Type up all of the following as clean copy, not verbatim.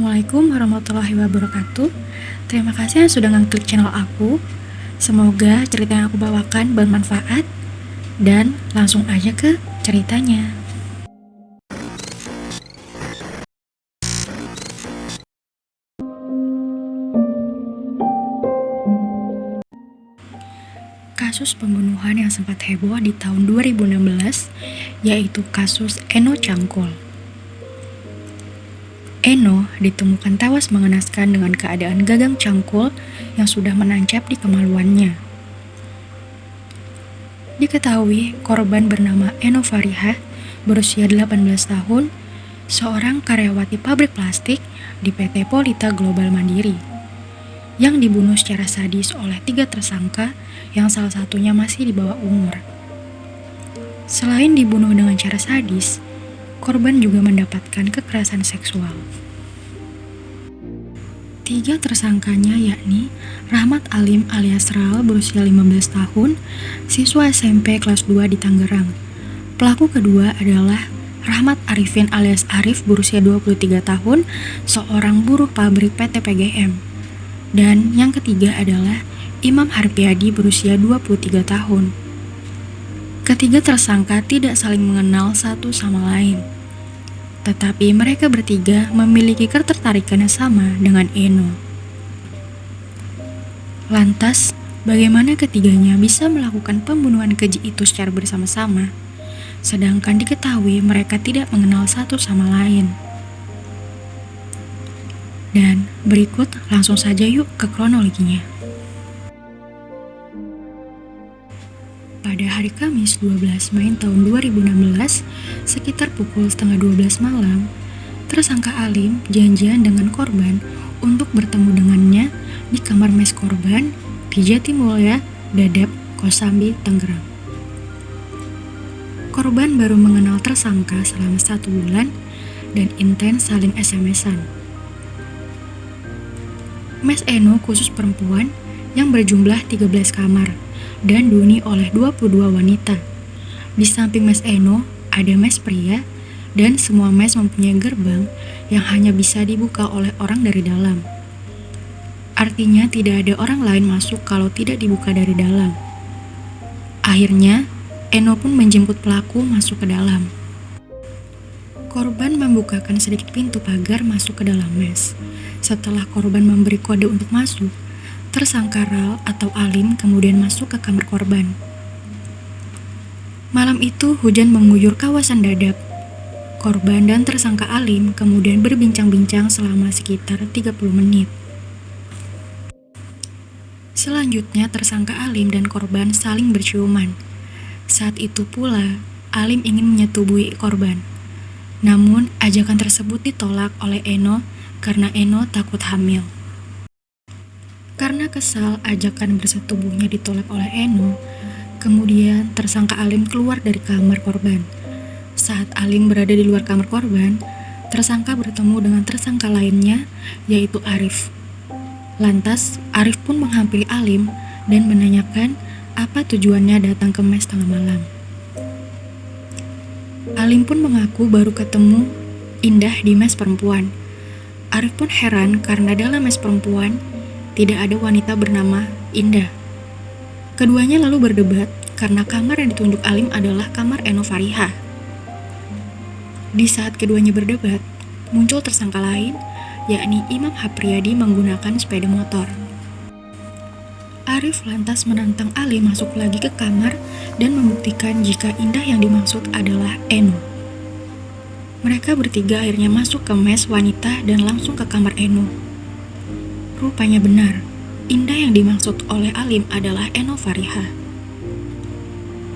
Assalamualaikum warahmatullahi wabarakatuh. Terima kasih yang sudah ngeklik channel aku. Semoga cerita yang aku bawakan bermanfaat. Dan langsung aja ke ceritanya. Kasus pembunuhan yang sempat heboh di tahun 2016, yaitu kasus Eno Cangkul. Eno ditemukan tewas mengenaskan dengan keadaan gagang cangkul yang sudah menancap di kemaluannya. Diketahui korban bernama Eno Farihah, berusia 18 tahun, seorang karyawati pabrik plastik di PT Polita Global Mandiri, yang dibunuh secara sadis oleh 3 tersangka yang salah satunya masih di bawah umur. Selain dibunuh dengan cara sadis, korban juga mendapatkan kekerasan seksual. 3 tersangkanya yakni Rahmat Alim alias Ral berusia 15 tahun, siswa SMP kelas 2 di Tangerang. Pelaku kedua adalah Rahmat Arifin alias Arif berusia 23 tahun, seorang buruh pabrik PT PGM. Dan yang ketiga adalah Imam Harpiadi berusia 23 tahun. Ketiga tersangka tidak saling mengenal satu sama lain, tetapi mereka bertiga memiliki ketertarikan yang sama dengan Eno. Lantas, bagaimana ketiganya bisa melakukan pembunuhan keji itu secara bersama-sama, sedangkan diketahui mereka tidak mengenal satu sama lain? Dan berikut langsung saja yuk ke kronologinya. Pada hari Kamis 12 Mei tahun 2016, sekitar pukul setengah 12 malam, tersangka Alim janjian dengan korban untuk bertemu dengannya di kamar mes korban di Jatimulya, Dadap, Kosambi, Tangerang. Korban baru mengenal tersangka selama 1 bulan dan intens saling SMS-an. Mes Eno khusus perempuan yang berjumlah 13 kamar dan dihuni oleh 22 wanita. Di samping mes Eno, ada mes pria, dan semua mes mempunyai gerbang yang hanya bisa dibuka oleh orang dari dalam. Artinya tidak ada orang lain masuk kalau tidak dibuka dari dalam. Akhirnya, Eno pun menjemput pelaku masuk ke dalam. Korban membukakan sedikit pintu pagar masuk ke dalam mes. Setelah korban memberi kode untuk masuk, tersangka Ral atau Alim kemudian masuk ke kamar korban. Malam itu hujan mengguyur kawasan Dadap. Korban dan tersangka Alim kemudian berbincang-bincang selama sekitar 30 menit. Selanjutnya tersangka Alim dan korban saling berciuman. Saat itu pula Alim ingin menyetubuhi korban. Namun ajakan tersebut ditolak oleh Eno karena Eno takut hamil. Karena kesal ajakan bersetubuhnya ditolak oleh Eno, kemudian tersangka Alim keluar dari kamar korban. Saat Alim berada di luar kamar korban, tersangka bertemu dengan tersangka lainnya, yaitu Arif. Lantas, Arif pun menghampiri Alim dan menanyakan apa tujuannya datang ke mes tengah malam. Alim pun mengaku baru ketemu Indah di mes perempuan. Arif pun heran karena dalam mes perempuan tidak ada wanita bernama Indah. Keduanya lalu berdebat karena kamar yang ditunjuk Alim adalah kamar Eno Farihah. Di saat keduanya berdebat, muncul tersangka lain, yakni Imam Harpiadi menggunakan sepeda motor. Arif lantas menantang Alim masuk lagi ke kamar dan membuktikan jika Indah yang dimaksud adalah Eno. Mereka bertiga akhirnya masuk ke mes wanita dan langsung ke kamar Eno. Rupanya benar, Indah yang dimaksud oleh Alim adalah Eno Farihah.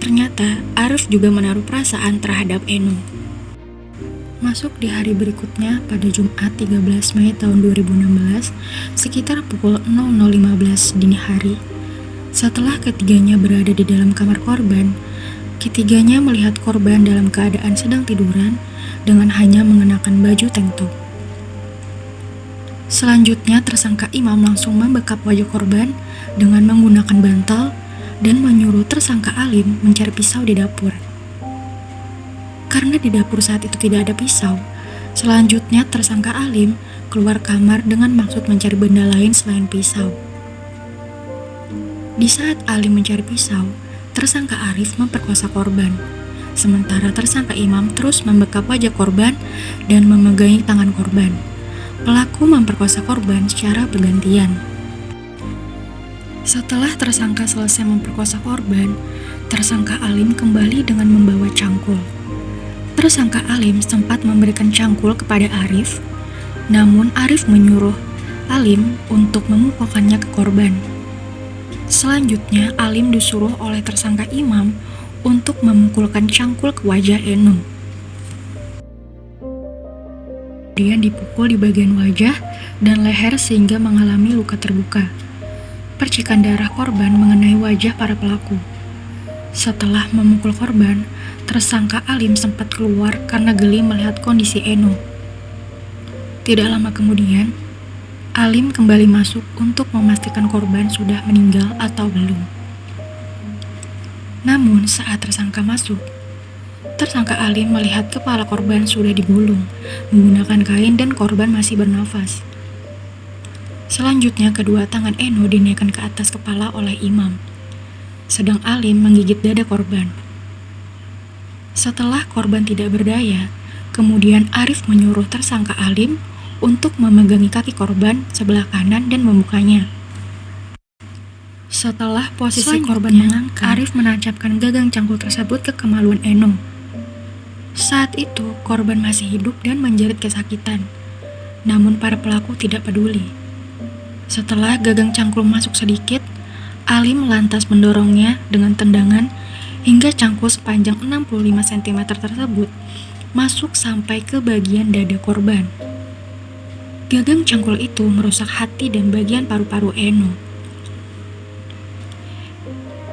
Ternyata Arif juga menaruh perasaan terhadap Eno. Masuk di hari berikutnya pada Jumat 13 Mei tahun 2016 sekitar pukul 00.15 dini hari. Setelah ketiganya berada di dalam kamar korban, ketiganya melihat korban dalam keadaan sedang tiduran dengan hanya mengenakan baju tank top. Selanjutnya tersangka Imam langsung membekap wajah korban dengan menggunakan bantal dan menyuruh tersangka Alim mencari pisau di dapur. Karena di dapur saat itu tidak ada pisau, selanjutnya tersangka Alim keluar kamar dengan maksud mencari benda lain selain pisau. Di saat Alim mencari pisau, tersangka Arif memperkosa korban. Sementara tersangka Imam terus membekap wajah korban dan memegangi tangan korban. Pelaku memperkosa korban secara bergantian. Setelah tersangka selesai memperkosa korban, tersangka Alim kembali dengan membawa cangkul. Tersangka Alim sempat memberikan cangkul kepada Arif, namun Arif menyuruh Alim untuk memukulkannya ke korban. Selanjutnya, Alim disuruh oleh tersangka Imam untuk memukulkan cangkul ke wajah Eno. Kemudian dipukul di bagian wajah dan leher sehingga mengalami luka terbuka. Percikan darah korban mengenai wajah para pelaku. Setelah memukul korban, tersangka Alim sempat keluar karena geli melihat kondisi Eno. Tidak lama kemudian, Alim kembali masuk untuk memastikan korban sudah meninggal atau belum. Namun saat tersangka masuk, tersangka Alim melihat kepala korban sudah digulung menggunakan kain dan korban masih bernafas. Selanjutnya kedua tangan Eno dinaikkan ke atas kepala oleh Imam, sedang Alim menggigit dada korban. Setelah korban tidak berdaya, kemudian Arif menyuruh tersangka Alim untuk memegangi kaki korban sebelah kanan dan membukanya. Setelah posisi korban mengangkat, Arif menancapkan gagang cangkul tersebut ke kemaluan Eno. Saat itu, korban masih hidup dan menjerit kesakitan. Namun para pelaku tidak peduli. Setelah gagang cangkul masuk sedikit, Alim lantas mendorongnya dengan tendangan hingga cangkul sepanjang 65 cm tersebut masuk sampai ke bagian dada korban. Gagang cangkul itu merusak hati dan bagian paru-paru Eno.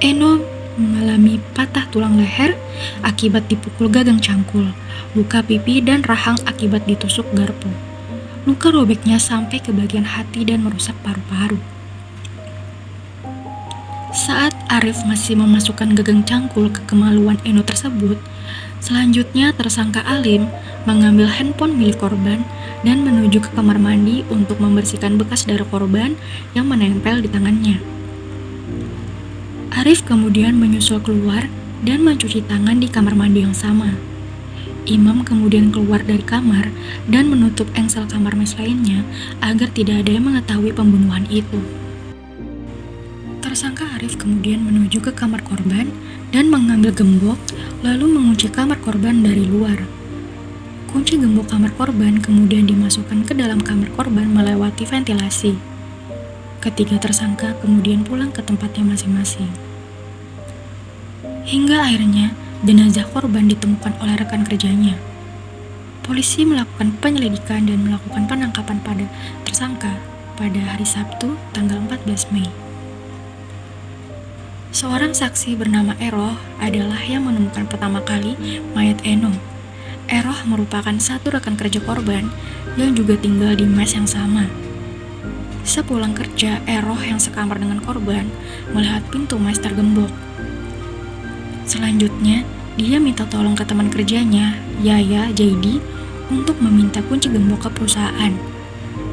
Eno mengalami patah tulang leher akibat dipukul gagang cangkul, luka pipi dan rahang akibat ditusuk garpu. Luka robeknya sampai ke bagian hati dan merusak paru-paru. Saat Arif masih memasukkan gagang cangkul ke kemaluan Eno tersebut, selanjutnya tersangka Alim mengambil handphone milik korban dan menuju ke kamar mandi untuk membersihkan bekas darah korban yang menempel di tangannya. Arif kemudian menyusul keluar dan mencuci tangan di kamar mandi yang sama. Imam kemudian keluar dari kamar dan menutup engsel kamar mes lainnya agar tidak ada yang mengetahui pembunuhan itu. Tersangka Arif kemudian menuju ke kamar korban dan mengambil gembok lalu mengunci kamar korban dari luar. Kunci gembok kamar korban kemudian dimasukkan ke dalam kamar korban melewati ventilasi. Ketiga tersangka kemudian pulang ke tempatnya masing-masing. Hingga akhirnya jenazah korban ditemukan oleh rekan kerjanya. Polisi melakukan penyelidikan dan melakukan penangkapan pada tersangka pada hari Sabtu tanggal 14 Mei. Seorang saksi bernama Eroh adalah yang menemukan pertama kali mayat Eno. Eroh merupakan satu rekan kerja korban yang juga tinggal di mes yang sama. Sepulang kerja, Eroh yang sekamar dengan korban melihat pintu mes tergembok. Selanjutnya, dia minta tolong ke teman kerjanya, Yaya Jaidi, untuk meminta kunci gembok ke perusahaan.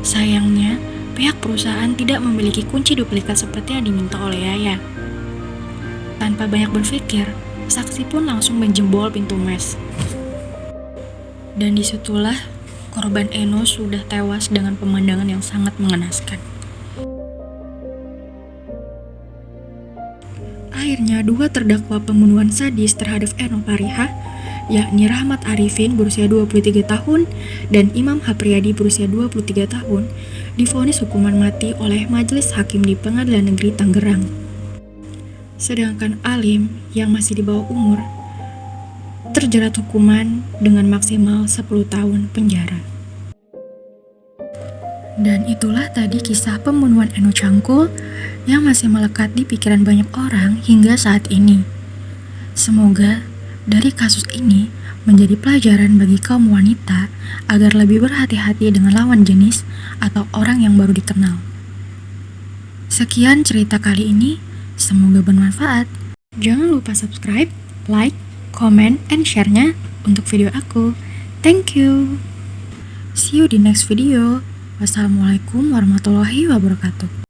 Sayangnya, pihak perusahaan tidak memiliki kunci duplikat seperti yang diminta oleh Yaya. Tanpa banyak berpikir, saksi pun langsung menjebol pintu mes. Dan disitulah korban Eno sudah tewas dengan pemandangan yang sangat mengenaskan. Akhirnya, dua terdakwa pembunuhan sadis terhadap Eno Pariha, yakni Rahmat Arifin berusia 23 tahun dan Imam Hapriyadi berusia 23 tahun, divonis hukuman mati oleh Majelis Hakim di Pengadilan Negeri Tangerang. Sedangkan Alim yang masih di bawah umur terjerat hukuman dengan maksimal 10 tahun penjara. Dan itulah tadi kisah pembunuhan Eno Cangkul yang masih melekat di pikiran banyak orang hingga saat ini. Semoga dari kasus ini menjadi pelajaran bagi kaum wanita agar lebih berhati-hati dengan lawan jenis atau orang yang baru dikenal. Sekian cerita kali ini, semoga bermanfaat. Jangan lupa subscribe, like, comment, and share-nya untuk video aku. Thank you. See you di next video. Wassalamualaikum warahmatullahi wabarakatuh.